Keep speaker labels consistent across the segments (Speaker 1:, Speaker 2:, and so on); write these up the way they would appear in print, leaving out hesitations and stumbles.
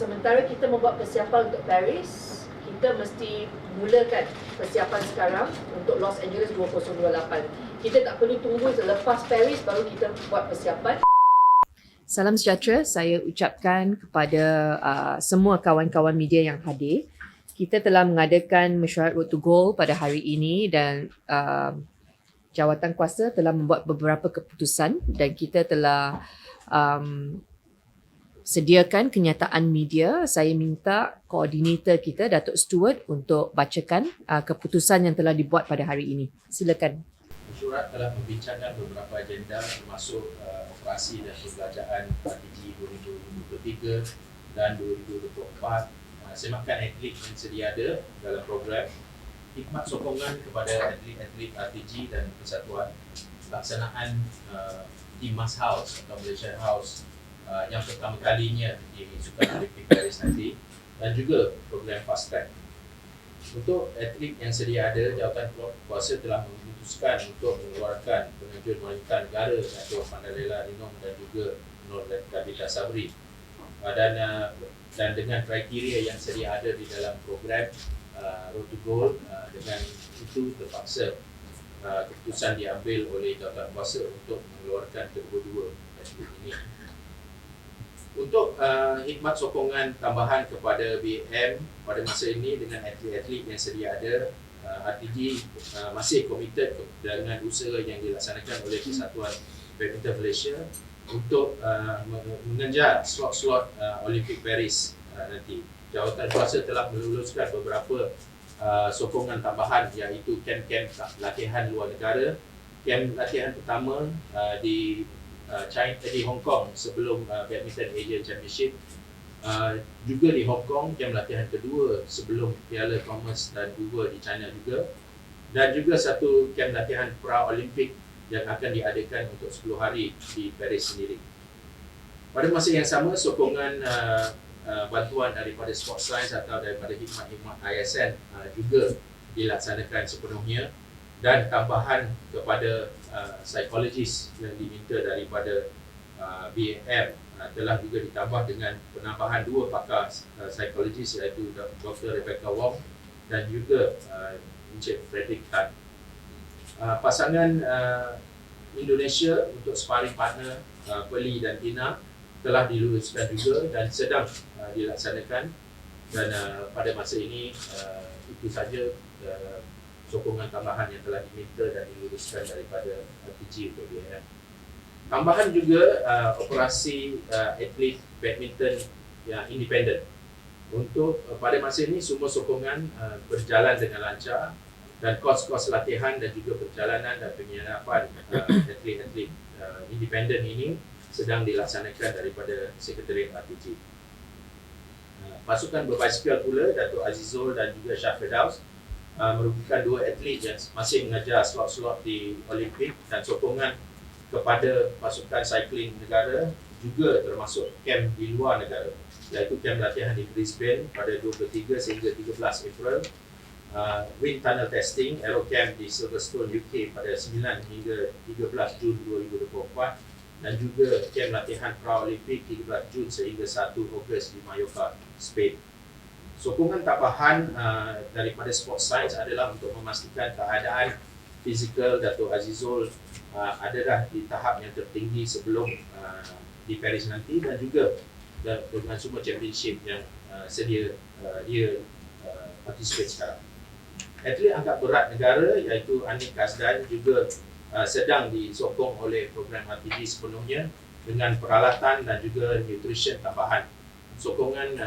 Speaker 1: sementara kita membuat persiapan untuk Paris, kita mesti mulakan persiapan sekarang untuk Los Angeles 2028. Kita tak perlu tunggu selepas Paris baru kita buat persiapan. Salam sejahtera saya ucapkan kepada semua kawan-kawan media yang hadir. Kita telah mengadakan mesyuarat Road to Goal pada hari ini dan jawatan kuasa telah membuat beberapa keputusan dan kita telah sediakan kenyataan media. Saya minta koordinator kita, Datuk Stewart, untuk bacakan keputusan yang telah dibuat pada hari ini. Silakan.
Speaker 2: Mesyuarat telah membincangkan beberapa agenda termasuk operasi dan pembelajaran RTG 2023 dan 2024, semakan atlet yang sedia ada dalam program, hikmat sokongan kepada atlet-atlet RTG dan persatuan, pelaksanaan Timas House atau Malaysian House yang pertama kalinya di Sukan Olimpik Paris nanti, dan juga program fast track. Untuk atlet yang sedia ada, jawatan kuasa telah memutuskan untuk mengeluarkan pengajuan wanita negara Dato' Pandalela Ninong dan juga Nur Gabita Sabri, dan dengan kriteria yang sedia ada di dalam program Road to Goal, dengan itu terpaksa keputusan diambil oleh jawatan kuasa untuk mengeluarkan kedua-dua atlet ini. Untuk hikmat sokongan tambahan kepada BM pada masa ini dengan atlet-atlet yang sedia ada, RTG masih komited dengan usaha yang dilaksanakan oleh Persatuan Badminton Malaysia untuk mengejar slot-slot Olimpik Paris nanti. Jawatan kuasa telah meluluskan beberapa sokongan tambahan, iaitu kem-kem latihan luar negara. Kem latihan pertama di Hong Kong sebelum Badminton Asian Championship, juga di Hong Kong jam latihan kedua sebelum Piala Thomas dan Hoover di China juga, dan juga satu kem latihan pra-Olimpik yang akan diadakan untuk 10 hari di Paris sendiri. Pada masa yang sama, sokongan bantuan daripada Sport Science atau daripada hikmat-hikmat ISN juga dilaksanakan sepenuhnya, dan tambahan kepada psikologis yang diminta daripada BAM telah juga ditambah dengan penambahan 2 pakar psikologis, iaitu Dr. Rebecca Wong dan juga Encik Frederick Tan. Pasangan Indonesia untuk sparring partner Pearly dan Tina telah diluluskan juga dan sedang dilaksanakan, dan pada masa ini itu saja sokongan tambahan yang telah diminta dan diluluskan daripada RTG untuk BAM. Tambahan juga operasi atlet badminton yang independen. Untuk pada masa ini semua sokongan berjalan dengan lancar, dan kos-kos latihan dan juga perjalanan dan penginapan atlet-atlet independen ini sedang dilaksanakan daripada Sekretariat RTG. Pasukan berbasikal pula, Dato' Azizul dan juga Shah Firdaus, merupakan 2 atlet yang masih mengajar slot-slot di Olimpik, dan sokongan kepada pasukan cycling negara juga termasuk kem di luar negara, iaitu kem latihan di Brisbane pada 23 sehingga 13 April, wind tunnel testing aero camp di Silverstone UK pada 9 hingga 13 Jun 2024, dan juga kem latihan pra-Olimpik 13 Jun sehingga 1 Ogos di Mallorca, Spain. Sokongan tambahan daripada Sport Science adalah untuk memastikan keadaan fizikal Dato' Azizul adalah di tahap yang tertinggi sebelum di Paris nanti, dan juga dengan semua championship yang sedia dia participate sekarang. Atlet angkat berat negara iaitu Anik Kasdan juga sedang disokong oleh program RTG sepenuhnya dengan peralatan dan juga nutrition tambahan. Sokongan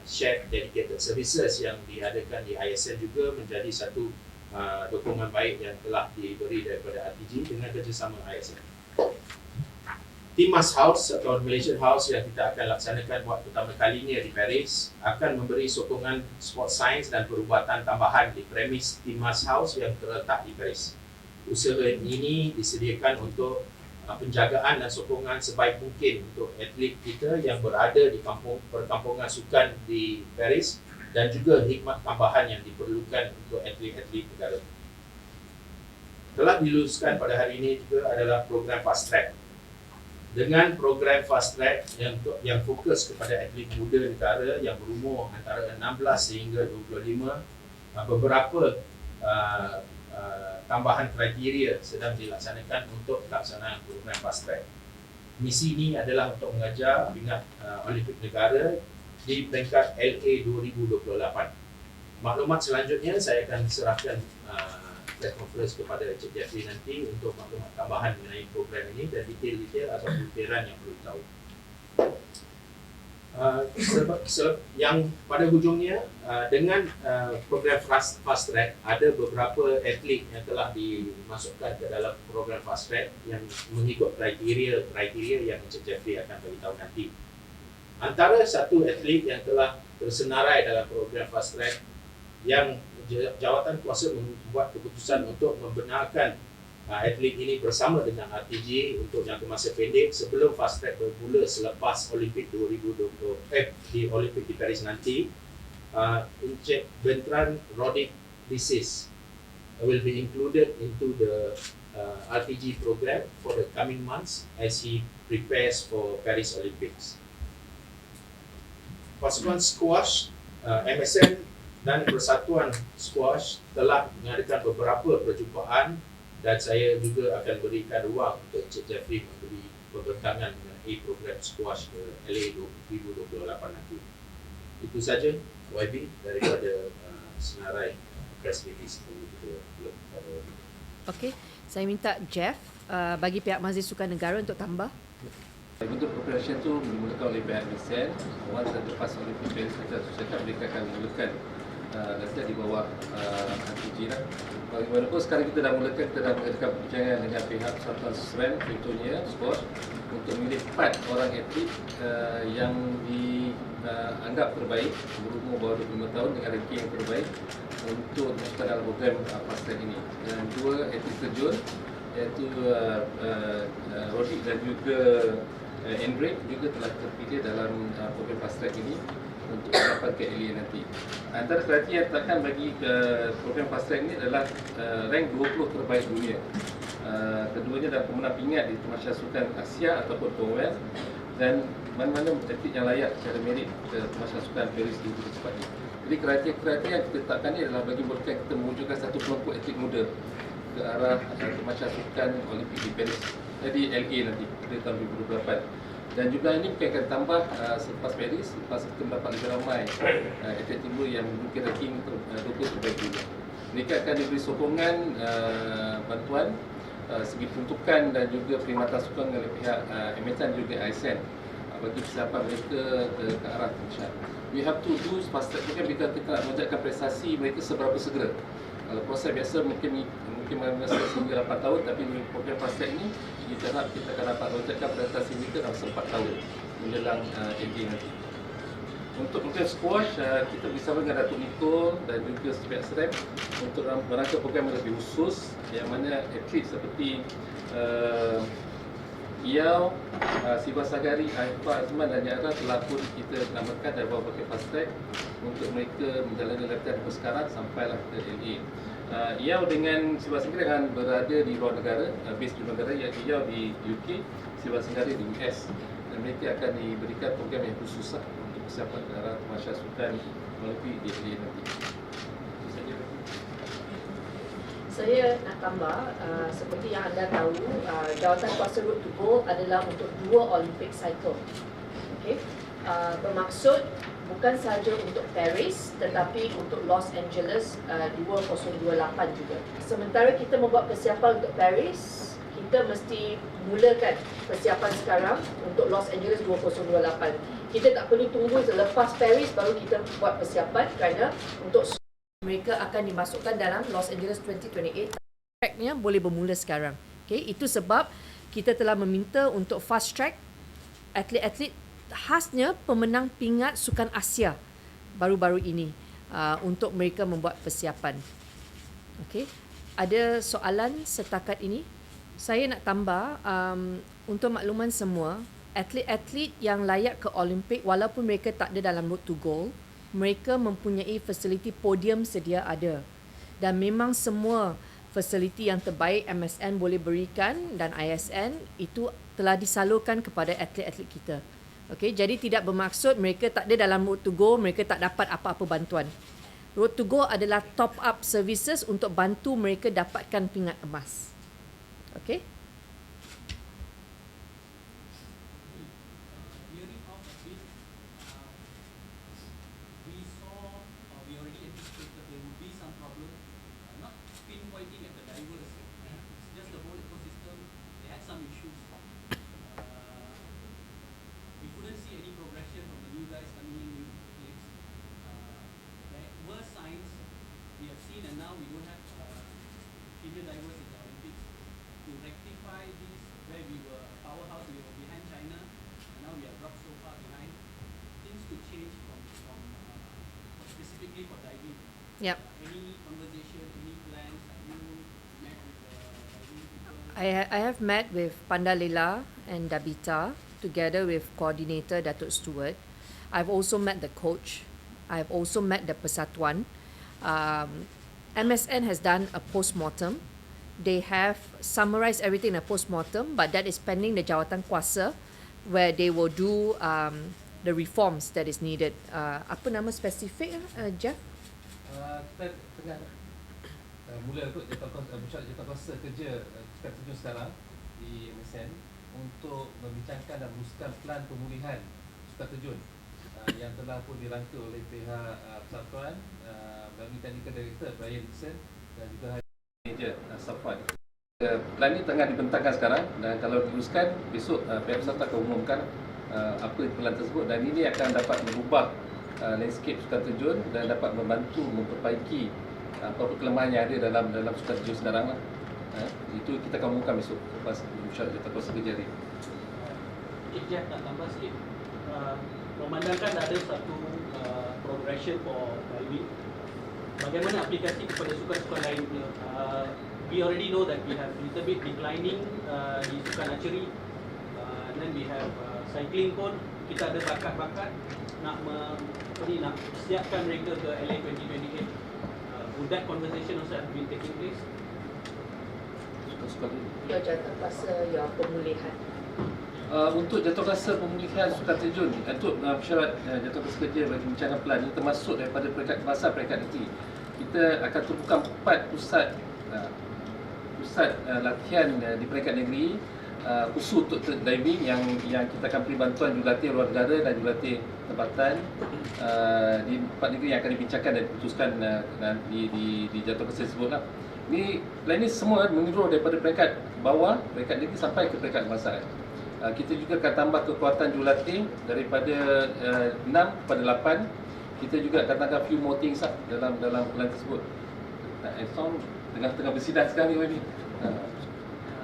Speaker 2: Chef Dedicated Services yang diadakan di ISN juga menjadi satu dukungan baik yang telah diberi daripada RTG dengan kerjasama ISN. Timas House atau Malaysian House yang kita akan laksanakan buat pertama kalinya di Paris akan memberi sokongan sport science dan perubatan tambahan di premis Timas House yang terletak di Paris. Usaha ini disediakan untuk penjagaan dan sokongan sebaik mungkin untuk atlet kita yang berada di perkampungan sukan di Paris, dan juga hikmat tambahan yang diperlukan untuk atlet-atlet negara. Telah diluluskan pada hari ini juga adalah program fast track. Dengan program Fast Track yang fokus kepada atlet muda negara yang berumur antara 16 sehingga 25, beberapa tambahan kriteria sedang dilaksanakan untuk pelaksanaan program Fast Track. Misi ini adalah untuk mengajar pingat Olimpik negara di peringkat LA 2028. Maklumat selanjutnya saya akan serahkan press conference kepada Encik Jeffrey nanti untuk maklumat tambahan mengenai program ini dan detail-detail atau butiran yang perlu tahu. Yang pada hujungnya dengan program Fast Track, ada beberapa atlet yang telah dimasukkan ke dalam program Fast Track yang mengikut kriteria yang Encik Jeffrey akan beritahu nanti. Antara satu atlet yang telah tersenarai dalam program Fast Track yang jawatan kuasa membuat keputusan untuk membenarkan atlet ini bersama dengan RTG untuk jangka masa pendek sebelum Fast Track bermula selepas Olimpik 2020 di Olimpik di Paris nanti. Encik Bertrand Roddick Disis will be included into the RTG program for the coming months as he prepares for Paris Olympics. Pasukan squash, MSN dan Persatuan Squash telah mengadakan beberapa perjumpaan dan saya juga akan berikan ruang untuk Encik Jeffrey memberi pembentangan mengenai program squash ke LA 2028 nanti. Itu saja YB daripada senarai press release yang kita pada.
Speaker 1: Okey, saya minta Jeff bagi pihak Majlis Sukan Negara untuk tambah.
Speaker 3: Bentuk preparation tu dimulakan oleh pihak MSN. Once lepas Olimpik Paris kita cakap mereka akan mulakan nanti di bawah RTG lah. Walaupun sekarang kita dah mulakan, kita dah mengadakan perbincangan dengan pihak Persatuan SRAM contohnya sport untuk memilih 4 orang atlet yang dianggap terbaik berumur bawah 25 tahun dengan ranking yang terbaik untuk masukkan dalam program Fast Track ini. Dan 2 atlet terjun iaitu Roddick dan juga Hendrik juga telah terpilih dalam program Fast Track ini untuk dapat ke LA nanti. Antara kriteria yang ditetapkan bagi program Fast Track ini adalah rank 20 terbaik dunia. Keduanya dalam pemenang pingat di Tamasya Sukan Asia ataupun Commonwealth dan mana-mana atlet yang layak secara merit ke Tamasya Sukan Paris 2024 ini. Jadi kriteria yang kita tetapkan ini adalah bagi mereka kita mewujudkan satu kelompok atlet muda ke arah Tamasya Sukan Olimpik di Paris, di LA nanti pada tahun 2028. Dan jumlah ini mungkin akan tambah selepas Paris, selepas kita mendapat lebih ramai atlet timur yang menduduki ranking 20 terbaik dunia. Mereka akan diberi sokongan bantuan segi peruntukan dan juga perkhidmatan sokongan oleh pihak MSN dan juga ASN bagi persiapan mereka ke arah Tamasya. We have to do fast track program bila kita nak menjaga prestasi mereka seberapa segera. Kalau proses biasa mungkin masa sehingga 8 tahun, tapi di program fast track ini kita harap kita akan dapat lonjakan prestasi mereka dalam 4 tahun menjelang LA nanti. Untuk program squash, kita bersama dengan Datuk Nicole dan juga pihak SRAM untuk merangka program yang lebih khusus yang mana atlet seperti Iau, Siva Sagari, Aifah Azman dan Yara telah pun kita namakan dari bawah pakai fast track untuk mereka menjalani latihan sekarang sampailah ke LA. Iau dengan Siva Sagari akan berada di luar negara, base di luar negara, iaitu Iau di UK, Siva Sagari di US, dan mereka akan diberikan program yang khusus untuk persiapan ke arah Tamasya Sukan Olimpik di LA nanti.
Speaker 1: Saya nak tambah, seperti yang anda tahu, jawatan kuasa Road to Gold adalah untuk 2 Olympic cycle. Okay? Bermaksud bukan sahaja untuk Paris tetapi untuk Los Angeles 2028 juga. Sementara kita membuat persiapan untuk Paris, kita mesti mulakan persiapan sekarang untuk Los Angeles 2028. Kita tak perlu tunggu selepas Paris baru kita buat persiapan kerana untuk mereka akan dimasukkan dalam Los Angeles 2028. Tracknya boleh bermula sekarang. Okay, itu sebab kita telah meminta untuk fast track atlet-atlet khasnya pemenang pingat Sukan Asia baru-baru ini untuk mereka membuat persiapan. Okay, ada soalan setakat ini? Saya nak tambah untuk makluman semua, atlet-atlet yang layak ke Olimpik walaupun mereka tak ada dalam Road to Gold, mereka mempunyai fasiliti podium sedia ada. Dan memang semua fasiliti yang terbaik MSN boleh berikan dan ISN itu telah disalurkan kepada atlet-atlet kita. Okey, jadi tidak bermaksud mereka tak ada dalam Road to Go, mereka tak dapat apa-apa bantuan. Road to Go adalah top up services untuk bantu mereka dapatkan pingat emas. Okey? Yep. I have met with Panda Lila and Dabita together with coordinator Datuk Stewart. I've also met the coach. I've also met the Persatuan. MSN has done a post-mortem. They have summarised everything in a post-mortem, but that is pending the Jawatan Kuasa, where they will do the reforms that is needed. Apa nama spesifik, Jeff?
Speaker 3: Kita tengah mula kot jawatan kerja kita terjun sekarang di MSN untuk membincangkan dan meneruskan plan pemulihan sukan terjun yang telah pun dirangka oleh pihak Persatuan melalui Technical Director Brian Dixon dan juga Manager Safwan. Plan ini tengah dibentangkan sekarang dan kalau diteruskan besok pihak Persatuan akan umumkan apa plan tersebut dan ini akan dapat merubah landscape sukan terjun dan dapat membantu memperbaiki apa-apa kelemahan yang ada dalam sukan terjun sekarang lah. Itu kita akan umumkan besok lepas insya-Allah kita kuasa kerja hari.
Speaker 4: Jeff nak tambah sikit. Memandangkan ada satu progression for diving, bagaimana aplikasi kepada sukan-sukan lain pula? We already know that we have little bit declining di sukan archery, and then we have cycling pun kita ada bakat-bakat nak nak siapkan mereka ke LA 2028. Would that conversation also have been taking place?
Speaker 1: Your jatuh kuasa, your pemulihan.
Speaker 3: Untuk jatuh kuasa pemulihan sukan terjun, untuk syarat jatuh kuasa kerja bagi rancangan plan ini termasuk daripada peringkat bahasa peringkat negeri. Kita akan tumpukan 4 pusat latihan di peringkat negeri khusus untuk diving yang kita akan beri bantuan jurulatih luar negara dan jurulatih tempatan di 4 negeri yang akan dibincangkan dan diputuskan di jatuh kuasa tersebut lah. Plan ini semua menurun daripada peringkat bawah, peringkat negeri sampai ke peringkat kebangsaan. Kita juga akan tambah kekuatan jurulatih daripada 6 kepada 8. Kita juga akan tambah few more things dalam plan tersebut. Exxon tengah bersidang sekarang ni.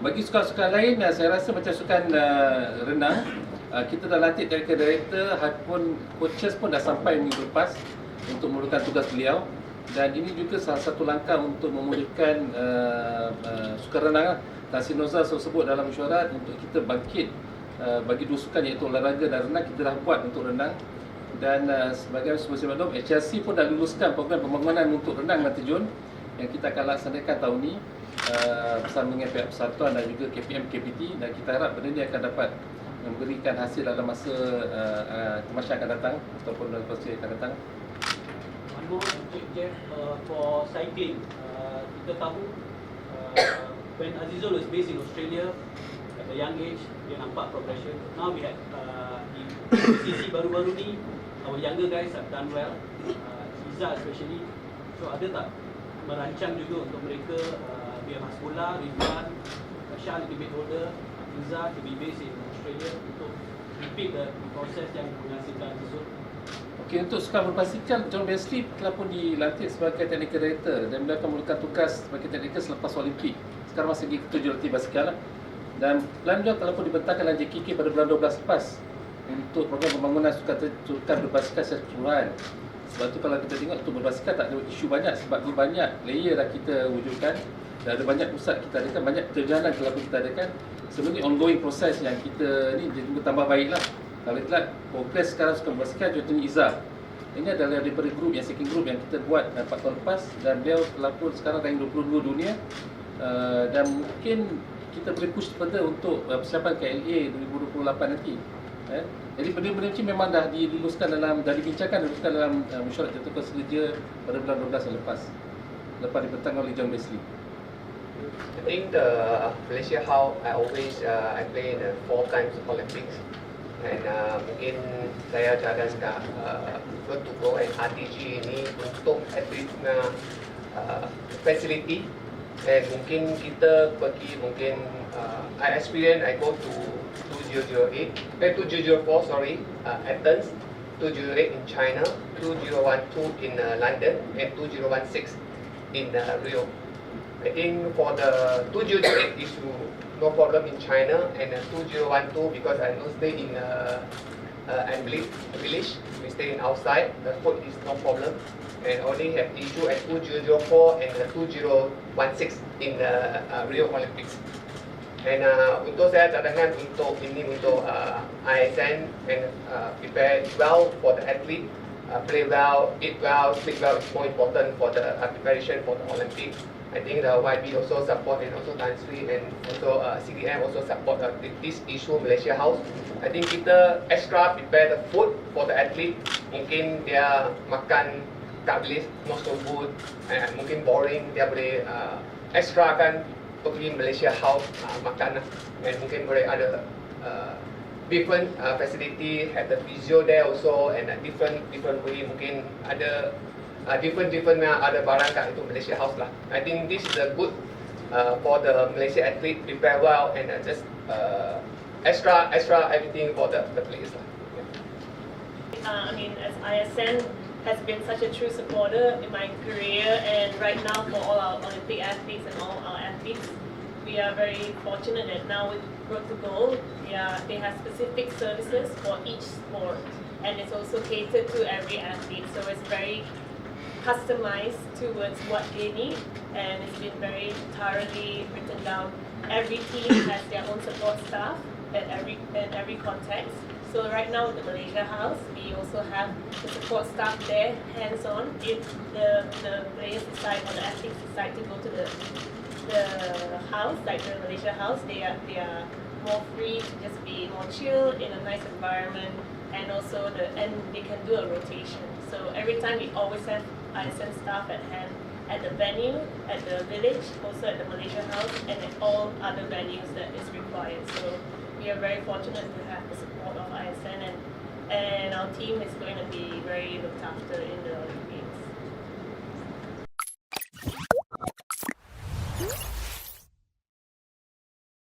Speaker 3: Bagi sukan-sukan lain, saya rasa macam sukan renang, kita dah latih director pun coaches pun dah sampai minggu lepas untuk memerlukan tugas beliau. Dan ini juga salah satu langkah untuk memulihkan sukan renang. Tan Sri Nozal sebut dalam mesyuarat untuk kita bangkit bagi 2 sukan iaitu olahraga dan renang kita dah buat untuk renang. Dan sebagai sebuah maklum, HRC pun dah luluskan program pembangunan untuk renang dan terjun yang kita akan laksanakan tahun ini bersama dengan pihak Persatuan dan juga KPM KPT, dan kita harap benda ini akan dapat memberikan hasil dalam masa masa akan datang ataupun dalam masa akan datang.
Speaker 4: Jeff, for cycling, kita tahu when Azizul was based in Australia at a young age, dia nampak progression. Now we had di CC baru-baru ni, our younger guys have done well, Iza especially. So ada tak merancang juga untuk mereka, biar Hasbullah, Rizwan, Shah little bit older, Iza to be based in Australia untuk repeat the process yang menghasilkan Azizul?
Speaker 3: Okey, untuk sukan berbasikal, John Beasley telah pun dilantik sebagai technical director dan beliau akan memulakan tugas sebagai technical selepas Olimpik. Sekarang masih lagi ketujuh latih basikal lah. Dan plan beliau telah pun dibentangkan oleh JKK pada bulan 12 lepas untuk program pembangunan sukan berbasikal secara keseluruhan. Sebab tu kalau kita tengok untuk berbasikal tak ada isu banyak sebab ni banyak layer dah kita wujudkan dan ada banyak pusat kita adakan, banyak perjalanan telah pun kita adakan. Sebenarnya ongoing proses yang kita ni dia tunggu tambah baik lah. Kalau kita lihat progres sekarang sukan berbasikal, contohnya Iza. Ini adalah daripada grup yang second group yang kita buat 4 tahun lepas, dan beliau telah pun sekarang rank 22 dunia. Dan mungkin kita boleh push further untuk persiapan KLA 2028 nanti. Jadi benda-benda macam memang dah diluluskan dalam mesyuarat jatuh sedia pada bulan 12 yang lepas dibentangkan oleh John Wesley.
Speaker 5: I think the Malaysia House, I play in the 4 times Olympics, and mungkin saya jaga good to go and RTG ini untuk atletnya facility, and mungkin kita pergi I go to 2004 Athens, 2008 in China, 2012 in London, and 2016 in Rio. I think for the 2008 is no problem in China, and 2012 because I don't stay in village, we stay in outside, the food is no problem, and only have issue at 2004 and 2016 in the Rio Olympics. And untuk saya cadangan untuk ISN, and prepare well for the athlete, play well, eat well, sleep well is more important for the preparation for the Olympics. I think the YB also support, and also Tan Sri, and also CDM also support this issue Malaysia House. I think kita extra prepare the food for the athlete. Mungkin dia makan tak boleh not so good, and mungkin boring, dia boleh extra kan pergi Malaysia House makan, and mungkin boleh ada different facility, have the physio there also, and different way, mungkin ada different ada barang kat itu Malaysia House lah. I think this is a good for the Malaysia athlete, prepare well, and just extra everything for the players lah.
Speaker 6: I mean, as ISN has been such a true supporter in my career, and right now for all our Olympic athletes and all our athletes, we are very fortunate that now with Road to Gold, they have specific services for each sport, and it's also catered to every athlete, so it's very customized towards what they need, and it's been very thoroughly written down. Every team has their own support staff at every context. So right now with the Malaysia House, we also have the support staff there, hands-on. If the players decide or the athletes decide to go to the house, like the Malaysia House, they are more free to just be more chill in a nice environment, and also they can do a rotation. So every time we always have ISN staff at hand at the venue, at the village, also at the Malaysia House, and at all other venues that is required. So we are very fortunate to have the support of ISN, and our team is going to be very looked after in the Olympics.